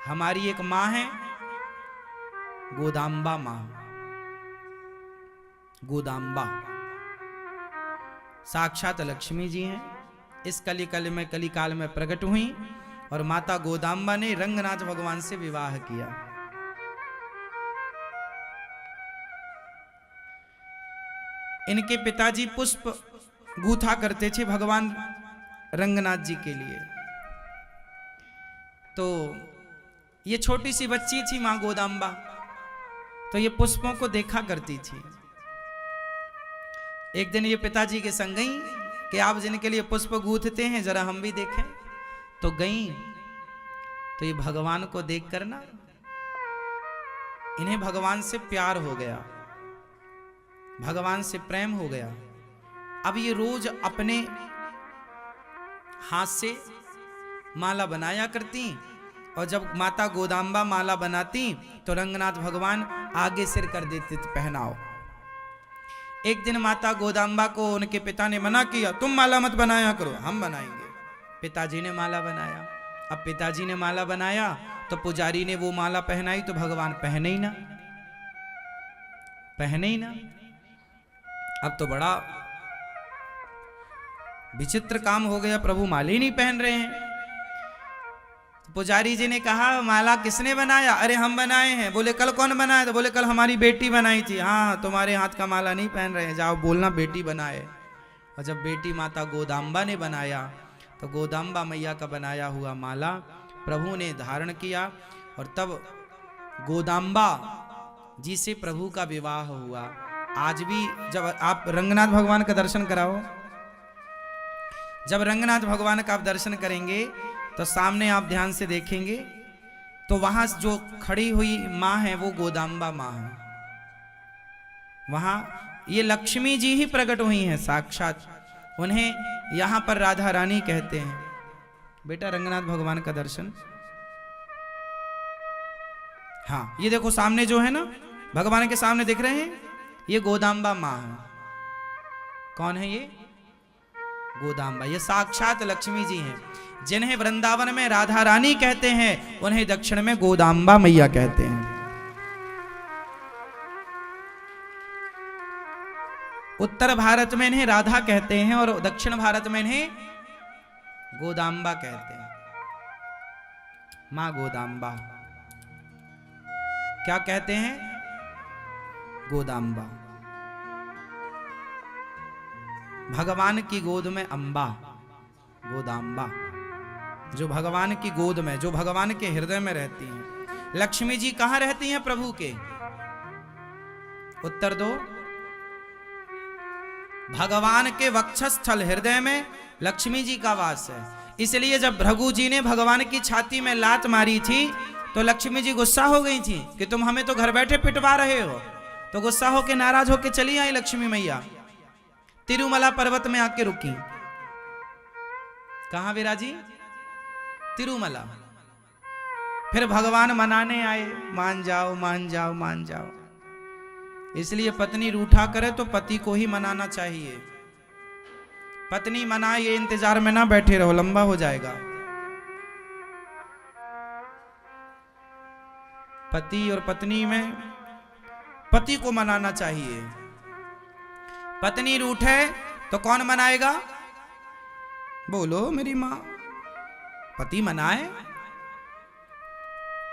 हमारी एक माँ है, गोदाम्बा माँ। गोदाम्बा साक्षात लक्ष्मी जी हैं। इस कलिकाल में प्रकट हुई और माता गोदाम्बा ने रंगनाथ भगवान से विवाह किया। इनके पिताजी पुष्प गूथा करते थे भगवान रंगनाथ जी के लिए। तो ये छोटी सी बच्ची थी मां गोदाम्बा, तो ये पुष्पों को देखा करती थी। एक दिन ये पिताजी के संग गई कि आप जिनके लिए पुष्प गूथते हैं जरा हम भी देखें। तो गई तो ये भगवान को देखकर ना इन्हें भगवान से प्यार हो गया, भगवान से प्रेम हो गया। अब ये रोज अपने हाथ से माला बनाया करती और जब माता गोदाम्बा माला बनाती तो रंगनाथ भगवान आगे सिर कर देते थे पहनाओ। एक दिन माता गोदाम्बा को उनके पिता ने मना किया, तुम माला मत बनाया करो, हम बनाएंगे। पिताजी ने माला बनाया। अब पिताजी ने माला बनाया तो पुजारी ने वो माला पहनाई तो भगवान पहने ही ना, पहने ही ना। अब तो बड़ा विचित्र काम हो गया, प्रभु माला ही नहीं पहन रहे हैं। पुजारी जी ने कहा माला किसने बनाया? अरे हम बनाए हैं। बोले कल कौन बनाया? तो बोले कल हमारी बेटी बनाई थी। हाँ तुम्हारे हाथ का माला नहीं पहन रहे हैं, जाओ बोलना बेटी बनाए। और जब बेटी माता गोदाम्बा ने बनाया तो गोदाम्बा मैया का बनाया हुआ माला प्रभु ने धारण किया और तब गोदाम्बा जी से प्रभु का विवाह हुआ। आज भी जब आप रंगनाथ भगवान का दर्शन कराओ, जब रंगनाथ भगवान का आप दर्शन करेंगे तो सामने आप ध्यान से देखेंगे तो वहां जो खड़ी हुई माँ है वो गोदाम्बा माँ है। वहां ये लक्ष्मी जी ही प्रकट हुई हैं साक्षात। उन्हें यहां पर राधा रानी कहते हैं। बेटा रंगनाथ भगवान का दर्शन, हाँ ये देखो सामने जो है ना भगवान के सामने दिख रहे हैं, ये गोदाम्बा माँ है। कौन है ये? गोदाम्बा। ये साक्षात लक्ष्मी जी हैं। जिन्हें वृंदावन में राधा रानी कहते हैं उन्हें दक्षिण में गोदाम्बा मैया कहते हैं। उत्तर भारत में इन्हें राधा कहते हैं और दक्षिण भारत में इन्हें गोदाम्बा कहते हैं। मां गोदाम्बा क्या कहते हैं? गोदाम्बा। भगवान की गोद में अंबा, गोदाम्बा जो भगवान की गोद में, जो भगवान के हृदय में रहती हैं। लक्ष्मी जी कहां रहती हैं प्रभु के? उत्तर दो। भगवान के वक्षस्थल हृदय में लक्ष्मी जी का वास है। इसलिए जब भृगु जी ने भगवान की छाती में लात मारी थी तो लक्ष्मी जी गुस्सा हो गई थी कि तुम हमें तो घर बैठे पिटवा रहे हो। तो गुस्सा होके नाराज होके चली आई लक्ष्मी मैया, तिरुमला पर्वत में आके रुकी। कहां विराजी? तिरुमला। फिर भगवान मनाने आए, मान जाओ मान जाओ मान जाओ। इसलिए पत्नी रूठा करे तो पति को ही मनाना चाहिए। पत्नी मनाए ये इंतजार में ना बैठे रहो, लंबा हो जाएगा। पति और पत्नी में पति को मनाना चाहिए। पत्नी रूठे तो कौन मनाएगा? बोलो मेरी मां। पति मनाए।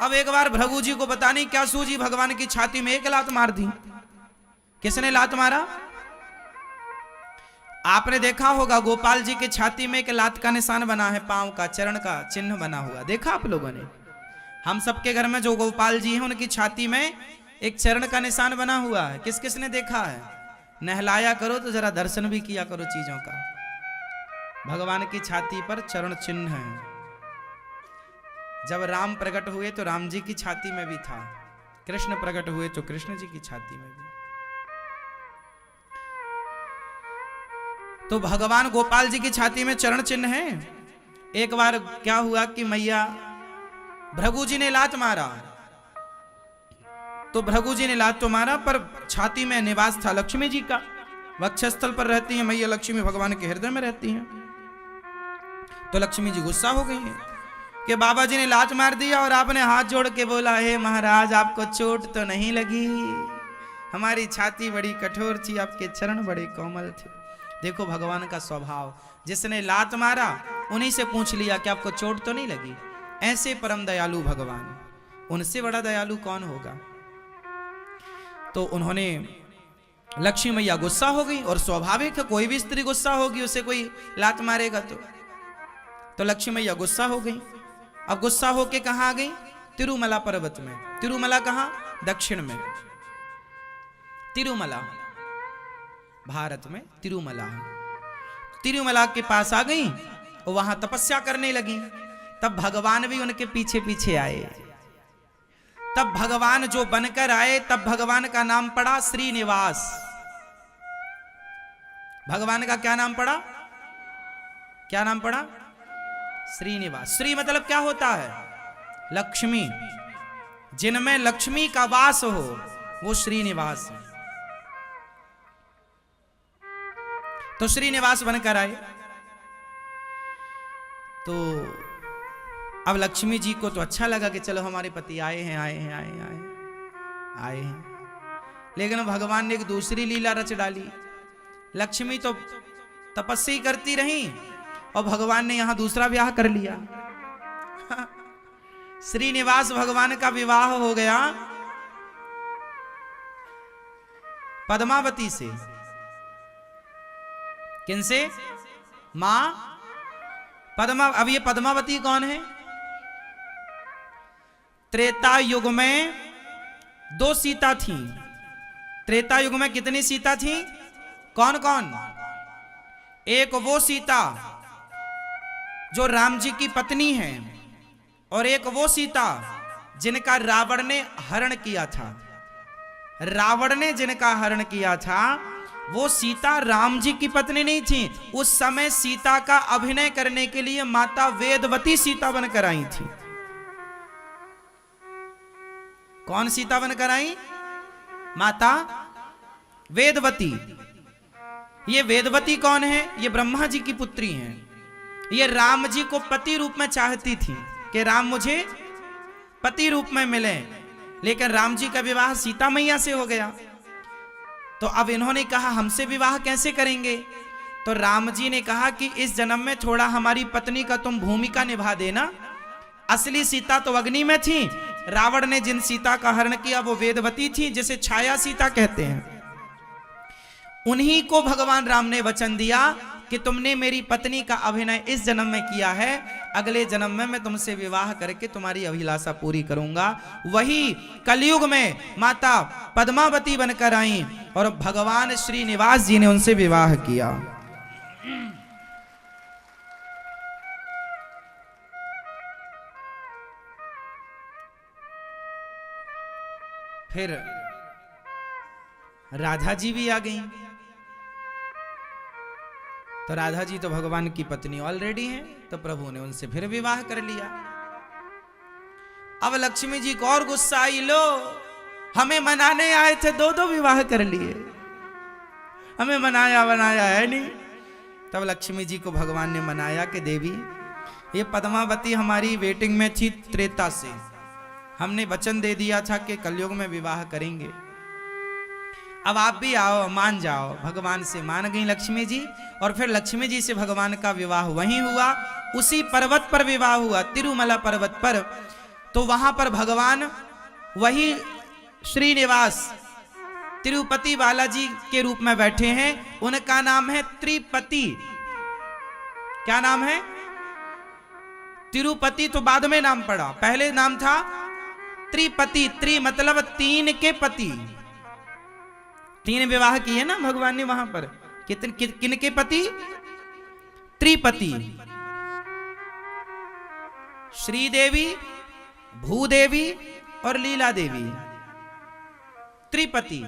अब एक बार भृगु जी को पता नहीं क्या सूझी, भगवान की छाती में एक लात मार दी। किसने लात मारा? आपने देखा होगा गोपाल जी की छाती में एक लात का निशान बना है, पांव का, चरण का चिन्ह बना हुआ, देखा आप लोगों ने? हम सबके घर में जो गोपाल जी हैं उनकी छाती में एक चरण का निशान बना हुआ है। किस किस ने देखा है? नहलाया करो तो जरा दर्शन भी किया करो चीजों का। भगवान की छाती पर चरण चिन्ह है। जब राम प्रकट हुए तो राम जी की छाती में भी था, कृष्ण प्रकट हुए तो कृष्ण जी की छाती में भी। तो भगवान गोपाल जी की छाती में चरण चिन्ह है। एक बार क्या हुआ कि मैया भृगु जी ने लात मारा, तो भृगु जी ने लात तो मारा पर छाती में निवास था लक्ष्मी जी का। वक्षस्थल पर रहती हैं मैया लक्ष्मी, भगवान के हृदय में रहती हैं। तो लक्ष्मी जी गुस्सा हो गई हैं। कि बाबा जी ने लात मार दिया और आपने हाथ जोड़ के बोला, हे महाराज आपको चोट तो नहीं लगी, हमारी छाती बड़ी कठोर थी, आपके चरण बड़े कोमल थे। देखो भगवान का स्वभाव, जिसने लात मारा उन्हीं से पूछ लिया कि आपको चोट तो नहीं लगी। ऐसे परम दयालु भगवान, उनसे बड़ा दयालु कौन होगा। तो उन्होंने, लक्ष्मी मैया गुस्सा हो गई, और स्वाभाविक है कोई भी स्त्री गुस्सा होगी, उसे कोई लात मारेगा तो लक्ष्मी मैया गुस्सा हो गई। अब गुस्सा होके कहां आ गई, तिरुमला पर्वत में। तिरुमला कहां, दक्षिण में। तिरुमला भारत में तिरुमला है। तिरुमला के पास आ गई और वहां तपस्या करने लगी। तब भगवान भी उनके पीछे पीछे आए। तब भगवान जो बनकर आए, तब भगवान का नाम पड़ा श्रीनिवास। भगवान का क्या नाम पड़ा, क्या नाम पड़ा, श्रीनिवास। श्री मतलब क्या होता है, लक्ष्मी। जिनमें लक्ष्मी का वास हो वो श्रीनिवास है। तो श्रीनिवास बनकर आए। तो अब लक्ष्मी जी को तो अच्छा लगा कि चलो हमारे पति आए हैं, आए हैं, आए हैं, आए हैं। लेकिन भगवान ने एक दूसरी लीला रच डाली। लक्ष्मी तो तपस्या करती रही और भगवान ने यहां दूसरा ब्याह कर लिया। श्रीनिवास भगवान का विवाह हो गया पद्मावती से। किनसे, मां पद्मा। अब ये पद्मावती कौन है, त्रेता युग में 2 सीता थी। त्रेता युग में कितनी सीता थी, कौन कौन, एक वो सीता जो राम जी की पत्नी है, और एक वो सीता जिनका रावण ने हरण किया था। रावण ने जिनका हरण किया था वो सीता राम जी की पत्नी नहीं थी। उस समय सीता का अभिनय करने के लिए माता वेदवती सीता बनकर आई थी। कौन सीता बनकर आई, माता वेदवती। ये वेदवती कौन है, ये ब्रह्मा जी की पुत्री हैं। ये राम जी को पति रूप में चाहती थी कि राम मुझे पति रूप में मिले, लेकिन राम जी का विवाह सीता मैया से हो गया। तो अब इन्होंने कहा हमसे विवाह कैसे करेंगे। तो राम जी ने कहा कि इस जन्म में थोड़ा हमारी पत्नी का तुम भूमिका निभा देना। असली सीता तो अग्नि में थी, रावण ने जिन सीता का हरण किया वो वेदवती थी, जिसे छाया सीता कहते हैं। उन्हीं को भगवान राम ने वचन दिया कि तुमने मेरी पत्नी का अभिनय इस जन्म में किया है, अगले जन्म में मैं तुमसे विवाह करके तुम्हारी अभिलाषा पूरी करूंगा। वही कलयुग में माता पद्मावती बनकर आई और भगवान श्रीनिवास जी ने उनसे विवाह किया। फिर राधा जी भी आ गई। तो राधा जी तो भगवान की पत्नी ऑलरेडी हैं, तो प्रभु ने उनसे फिर विवाह कर लिया। अब लक्ष्मी जी को और गुस्सा आई, लो हमें मनाने आए थे, 2 विवाह कर लिए, हमें मनाया बनाया है नहीं। तब लक्ष्मी जी को भगवान ने मनाया कि देवी ये पद्मावती हमारी वेटिंग में थी त्रेता से, हमने वचन दे दिया था कि कलयुग में विवाह करेंगे, अब आप भी आओ, मान जाओ। भगवान से मान गई लक्ष्मी जी। और फिर लक्ष्मी जी से भगवान का विवाह वहीं हुआ, उसी पर्वत पर विवाह हुआ, तिरुमला पर्वत पर। तो वहां पर भगवान वही श्रीनिवास तिरुपति बालाजी के रूप में बैठे हैं। उनका नाम है त्रिपति। क्या नाम है, तिरुपति तो बाद में नाम पड़ा, पहले नाम था त्रिपति। त्रि मतलब 3 के पति। 3 विवाह किए ना भगवान ने वहां पर। किन के पति, त्रिपति। श्रीदेवी, भूदेवी और लीला देवी, त्रिपति।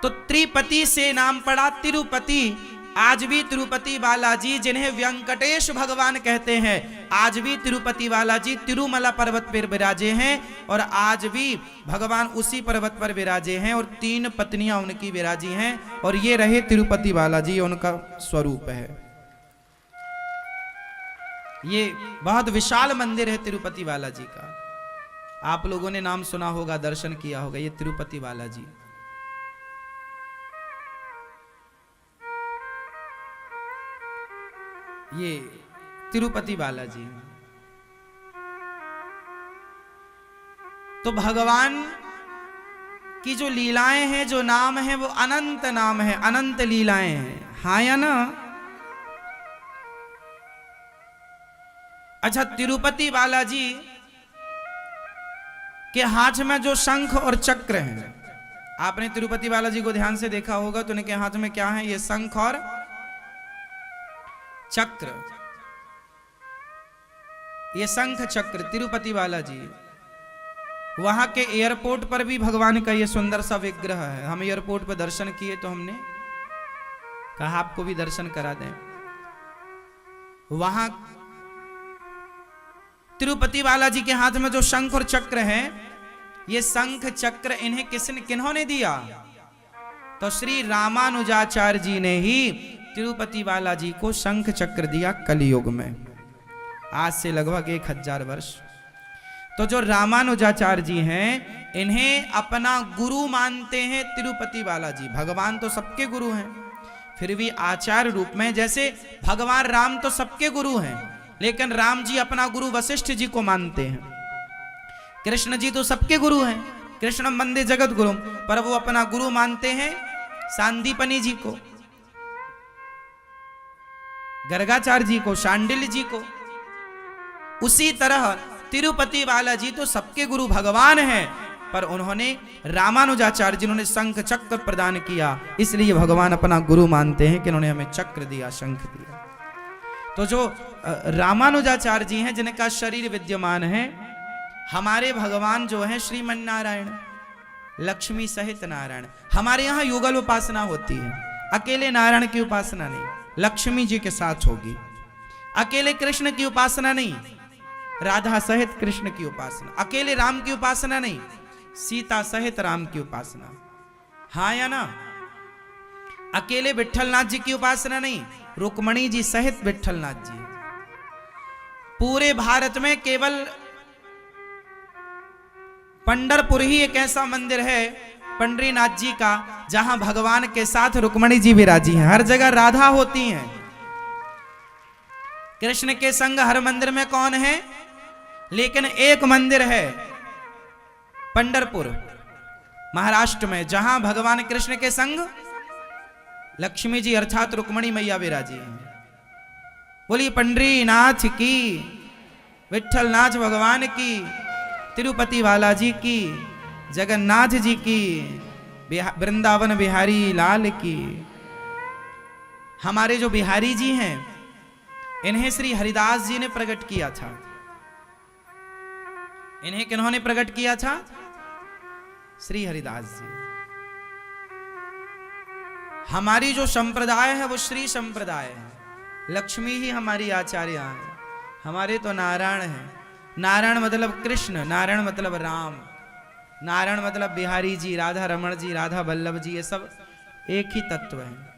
तो त्रिपति से नाम पड़ा तिरुपति। आज भी तिरुपति बालाजी, जिन्हें वेंकटेश भगवान कहते हैं, आज भी तिरुपति बालाजी तिरुमला पर्वत पर विराजे हैं। और आज भी भगवान उसी पर्वत पर विराजे हैं और 3 पत्नियां उनकी विराजी हैं। और ये रहे तिरुपति बालाजी, उनका स्वरूप है। ये बहुत विशाल मंदिर है तिरुपति बालाजी का। आप लोगों ने नाम सुना होगा, दर्शन किया होगा, ये तिरुपति बालाजी। ये तिरुपति बालाजी। तो भगवान की जो लीलाएं हैं, जो नाम है, वो अनंत नाम है, अनंत लीलाएं हैं। हाँ या ना? अच्छा, तिरुपति बालाजी के हाथ में जो शंख और चक्र है, आपने तिरुपति बालाजी को ध्यान से देखा होगा तो उनके हाथ में क्या है? ये शंख और चक्र। ये शंख चक्र तिरुपति बालाजी। वहां के एयरपोर्ट पर भी भगवान का ये सुंदर सा विग्रह है। हम एयरपोर्ट पर दर्शन किए तो हमने कहा आपको भी दर्शन करा दें। वहां तिरुपति बालाजी के हाथ में जो शंख और चक्र है, ये शंख चक्र इन्हें किन्होंने दिया? तो श्री रामानुजाचार्य जी ने ही तिरुपति बालाजी को शंख चक्र दिया कलयुग में, आज से लगभग 1000 वर्ष। तो जो रामानुजाचार्य जी हैं, इन्हें अपना गुरु मानते हैं तिरुपति बालाजी। भगवान तो सबके गुरु हैं, फिर भी आचार्य रूप में, जैसे भगवान राम तो सबके गुरु हैं, लेकिन राम जी अपना गुरु वशिष्ठ जी को मानते हैं। कृष्ण जी तो सबके गुरु हैं, कृष्ण वंदे जगत गुरु, पर वो अपना गुरु मानते हैं सांदीपनी जी को, गर्गाचार्य जी को, शांडिल्य जी को। उसी तरह तिरुपति बालाजी तो सबके गुरु भगवान हैं, पर उन्होंने रामानुजाचार्य जिन्होंने शंख चक्र प्रदान किया, इसलिए भगवान अपना गुरु मानते हैं कि उन्होंने हमें चक्र दिया, शंख दिया। तो जो रामानुजाचार्य जी हैं, जिनका शरीर विद्यमान है, हमारे भगवान जो है श्रीमन नारायण, लक्ष्मी सहित नारायण। हमारे यहाँ युगल उपासना होती है, अकेले नारायण की उपासना नहीं, लक्ष्मी जी के साथ होगी। अकेले कृष्ण की उपासना नहीं, राधा सहित कृष्ण की उपासना। अकेले राम की उपासना नहीं, सीता सहित राम की उपासना। हाँ या ना? अकेले विठलनाथ जी की उपासना नहीं, रुक्मणी जी सहित विठलनाथ जी। पूरे भारत में केवल पंढरपुर ही एक ऐसा मंदिर है पंडरीनाथ जी का, जहां भगवान के साथ रुक्मणी जी विराजी हैं। हर जगह राधा होती हैं। कृष्ण के संग हर मंदिर में कौन है? लेकिन एक मंदिर है पंढरपुर महाराष्ट्र में, जहां भगवान कृष्ण के संग लक्ष्मी जी अर्थात रुक्मणी मैया विराजी हैं। बोलिए पंडरीनाथ की, विठलनाथ भगवान की, तिरुपति बालाजी की, जगन्नाथ जी की, वृंदावन बिहारी लाल की। हमारे जो बिहारी जी हैं, इन्हें श्री हरिदास जी ने प्रकट किया था। इन्हें किन्होंने प्रकट किया था? श्री हरिदास जी। हमारी जो संप्रदाय है वो श्री संप्रदाय है। लक्ष्मी ही हमारी आचार्य है। हमारे तो नारायण है। नारायण मतलब कृष्ण, नारायण मतलब राम, नारायण मतलब बिहारी जी, राधा रमण जी, राधा वल्लभ जी, ये सब एक ही तत्व है।